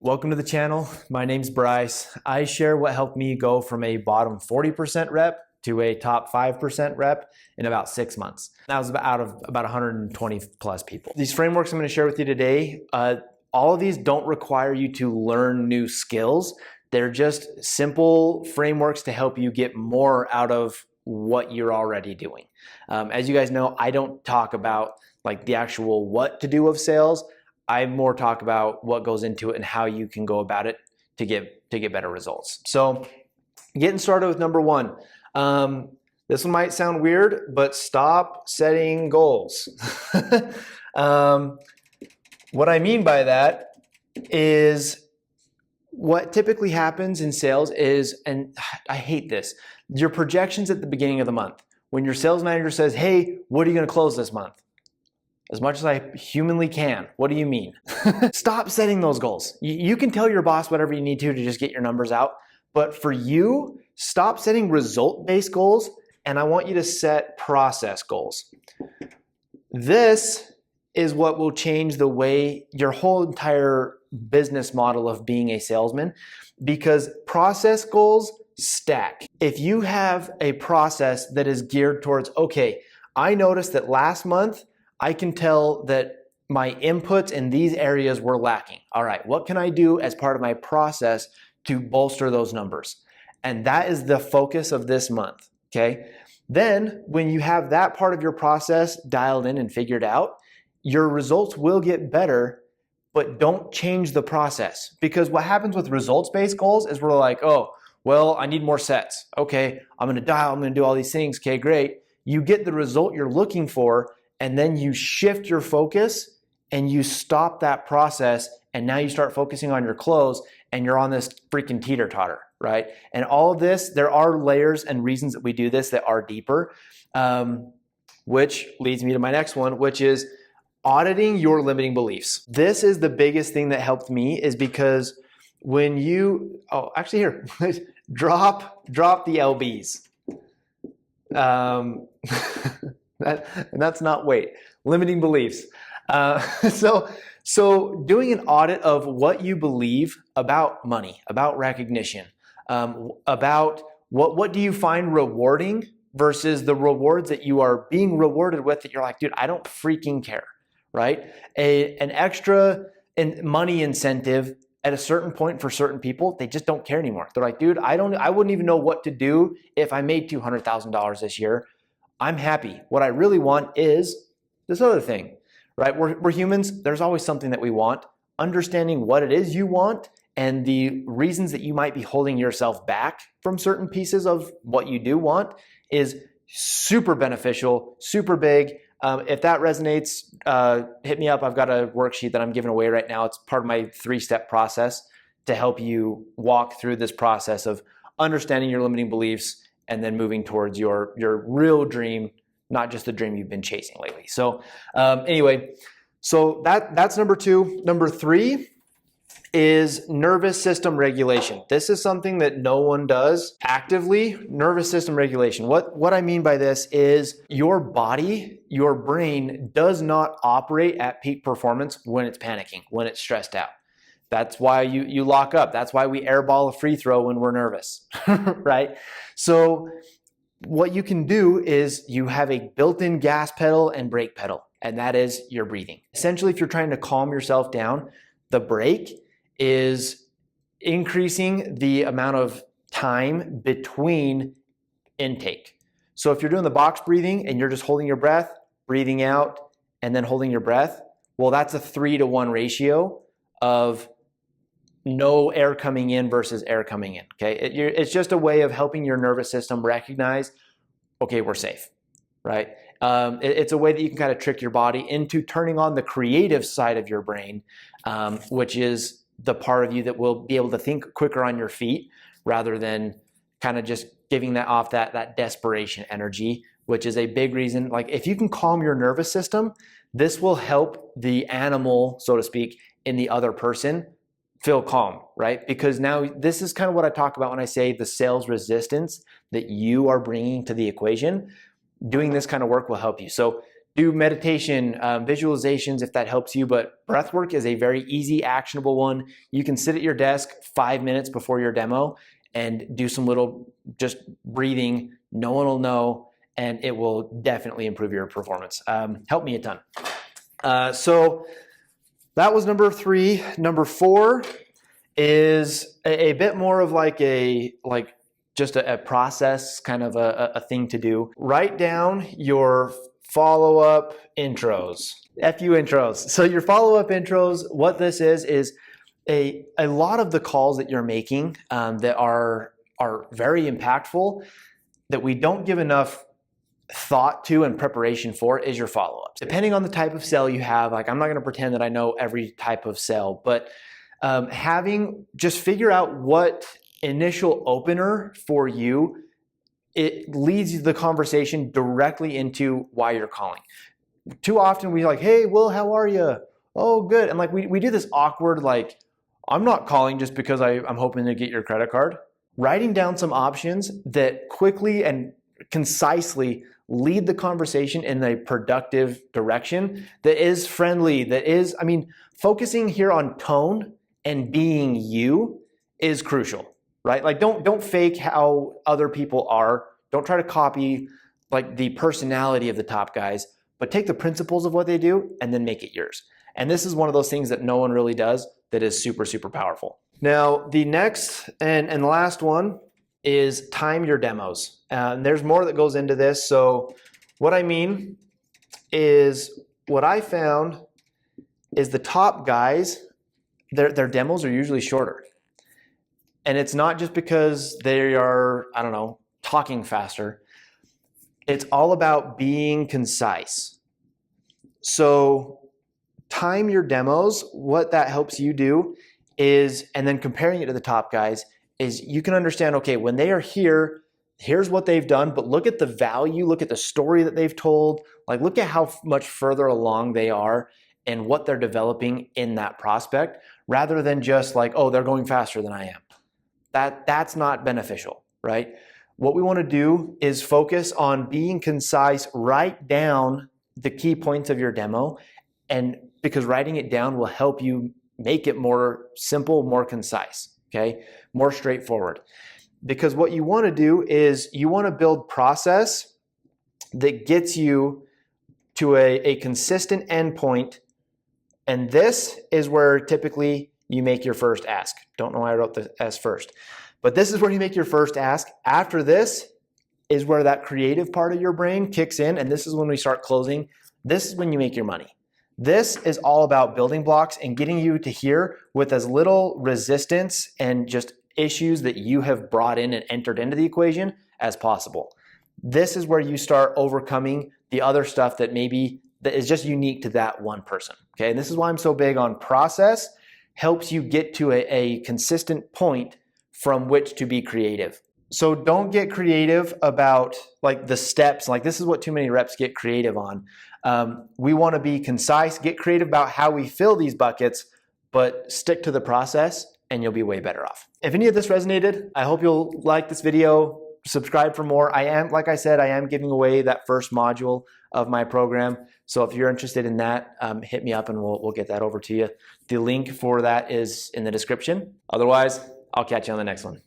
Welcome to the channel. My name's Bryce. I share what helped me go from a bottom 40% rep to a top 5% rep in about 6 months. That was out of about 120 plus people. These frameworks I'm going to share with you today, all of these don't require you to learn new skills. They're just simple frameworks to help you get more out of what you're already doing. As you guys know, I don't talk about like the actual what to do of sales. I more talk about what goes into it and how you can go about it to get better results. So getting started with number one. This one might sound weird, but stop setting goals. What I mean by that is what typically happens in sales is, and I hate this, your projections at the beginning of the month. When your sales manager says, hey, what are you going to close this month? As much as I humanly can. What do you mean? Stop setting those goals. You can tell your boss whatever you need to just get your numbers out. But for you, stop setting result-based goals, and I want you to set process goals. This is what will change the way your whole entire business model of being a salesman, because process goals stack. If you have a process that is geared towards, okay, I noticed that last month, I can tell that my inputs in these areas were lacking. All right, what can I do as part of my process to bolster those numbers? And that is the focus of this month, okay? Then when you have that part of your process dialed in and figured out, your results will get better, but don't change the process. Because what happens with results-based goals is we're like, oh, well, I need more sets. Okay, I'm gonna do all these things, okay, great. You get the result you're looking for, and then you shift your focus and you stop that process, and now you start focusing on your close, and you're on this freaking teeter-totter, right? And all of this, there are layers and reasons that we do this that are deeper, which leads me to my next one, which is auditing your limiting beliefs. This is the biggest thing that helped me, is because when you, actually here, drop the LBs. That's not weight. Limiting beliefs. So doing an audit of what you believe about money, about recognition, about what do you find rewarding versus the rewards that you are being rewarded with that you're like, dude, I don't freaking care, right? An extra money incentive at a certain point for certain people, they just don't care anymore. They're like, dude, I wouldn't even know what to do if I made $200,000 this year. I'm happy. What I really want is this other thing, right? We're humans. There's always something that we want. Understanding what it is you want and the reasons that you might be holding yourself back from certain pieces of what you do want is super beneficial, super big. If that resonates, hit me up. I've got a worksheet that I'm giving away right now. It's part of my 3-step process to help you walk through this process of understanding your limiting beliefs and then moving towards your real dream, not just the dream you've been chasing lately. So anyway, so that's number 2. Number 3 is nervous system regulation. This is something that no one does actively. Nervous system regulation. What I mean by this is your body, your brain does not operate at peak performance when it's panicking, when it's stressed out. That's why you lock up. That's why we airball a free throw when we're nervous, right? So what you can do is you have a built-in gas pedal and brake pedal, and that is your breathing. Essentially, if you're trying to calm yourself down, the brake is increasing the amount of time between intake. So if you're doing the box breathing and you're just holding your breath, breathing out, and then holding your breath, well, that's a 3-to-1 ratio of no air coming in versus air coming in, okay? It's just a way of helping your nervous system recognize, okay, we're safe, right? It's a way that you can kind of trick your body into turning on the creative side of your brain, which is the part of you that will be able to think quicker on your feet rather than kind of just giving that off that desperation energy, which is a big reason. Like if you can calm your nervous system, this will help the animal, so to speak, in the other person feel calm, right? Because now this is kind of what I talk about when I say the sales resistance that you are bringing to the equation. Doing this kind of work will help you. So do meditation, visualizations if that helps you, but breath work is a very easy, actionable one. You can sit at your desk 5 minutes before your demo and do some little just breathing. No one will know, and it will definitely improve your performance. Help me a ton. So that was number 3. Number 4 is a bit more of like just a process, kind of a thing to do. Write down your follow-up intros, FU intros. So your follow-up intros, what this is a lot of the calls that you're making that are very impactful, that we don't give enough thought to and preparation for, is your follow-ups. Depending on the type of sale you have, like I'm not gonna pretend that I know every type of sale, but just figure out what initial opener for you, it leads the conversation directly into why you're calling. Too often we're like, hey, Will, how are you? Oh, good. And like we do this awkward, like, I'm not calling just because I'm hoping to get your credit card. Writing down some options that quickly and concisely lead the conversation in a productive direction that is friendly, focusing here on tone and being you is crucial, right? Like don't fake how other people are. Don't try to copy like the personality of the top guys, but take the principles of what they do and then make it yours. And this is one of those things that no one really does that is super, super powerful. Now, the next and last one is time your demos. And there's more that goes into this. So what I mean is, what I found is the top guys, their demos are usually shorter. And it's not just because they are, I don't know, talking faster. It's all about being concise. So time your demos, what that helps you do is, and then comparing it to the top guys, is you can understand, okay, when they are here, here's what they've done, but look at the value, look at the story that they've told, like look at how much further along they are and what they're developing in that prospect, rather than just like, oh, they're going faster than I am. That's not beneficial, right? What we want to do is focus on being concise, write down the key points of your demo, and because writing it down will help you make it more simple, more concise, okay? More straightforward. Because what you want to do is you want to build process that gets you to a consistent endpoint, and this is where typically you make your first ask. Don't know why I wrote the S first. But this is where you make your first ask. After this is where that creative part of your brain kicks in, and this is when we start closing. This is when you make your money. This is all about building blocks and getting you to here with as little resistance and just issues that you have brought in and entered into the equation as possible. This is where you start overcoming the other stuff that is just unique to that one person. Okay, and this is why I'm so big on process. Helps you get to a consistent point from which to be creative. So don't get creative about like the steps. Like this is what too many reps get creative on. We want to be concise, get creative about how we fill these buckets, but stick to the process and you'll be way better off. If any of this resonated, I hope you'll like this video, subscribe for more. Like I said, I am giving away that first module of my program. So if you're interested in that, hit me up and we'll get that over to you. The link for that is in the description. Otherwise, I'll catch you on the next one.